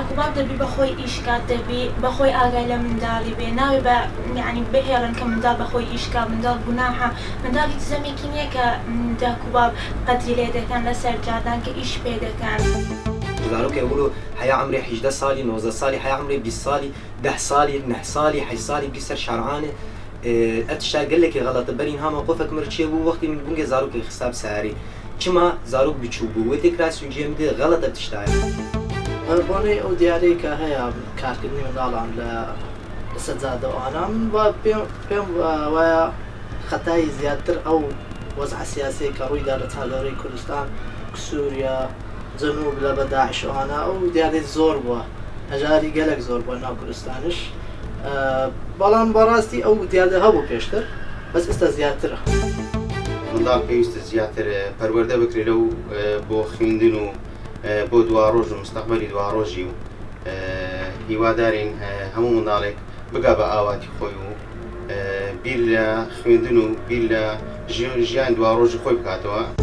داکو باب دەبی بەخۆی ئیشکات دەبی بەخۆی ئاگای لە منداڵی بێ ناوێ بە یعنی بهێڵن کە منداڵ بەخۆی ئیشکا منداڵ گوناحە منداڵی زەمێکی نییە کە داکو باب قەدری لێ دەکەن لەسەر جادان کە ئیش پێ دەکەن. زارۆکە يقولوا حيا عمري 18 سالي 19 سالي حيا عمري 20 سالي 10 سالي 9 سالي 8 سالي بيسر شرعانه اتشا قال لك غلط برين هما قفك مرشي بو وقت من بونجا زاروك حساب ساري كما زاروك بتشوبو وتكراس وجيم دي غلط بتشتاي بوني او دياري كهيا كاركني مدالان ل سجاده وانا بيم و خطاي زيادتر او وضع سياسي كروي دارت هالوري كردستان سوريا جنوب لە داعش ئەوانە ئەو دیارێت زۆر بووە هەژاری گەلێک زۆر بووە ناو کوردستانش بەڵام بەڕاستی ئەو دیاردە هەبوو پێشتر بەس ئێستا زیاترە منداڵ پێویستە زیاتر پەروەردە بکرێت لەو بۆ خوێندن و بۆ دواڕۆژ و مستەقبەلی دواڕۆژی و هیوادارین هەموو منداڵێک بگا بە ئاواتی خۆی و بیر لە خوێندن و بیر لە ژیان دواڕۆژی خۆی بکاتەوە.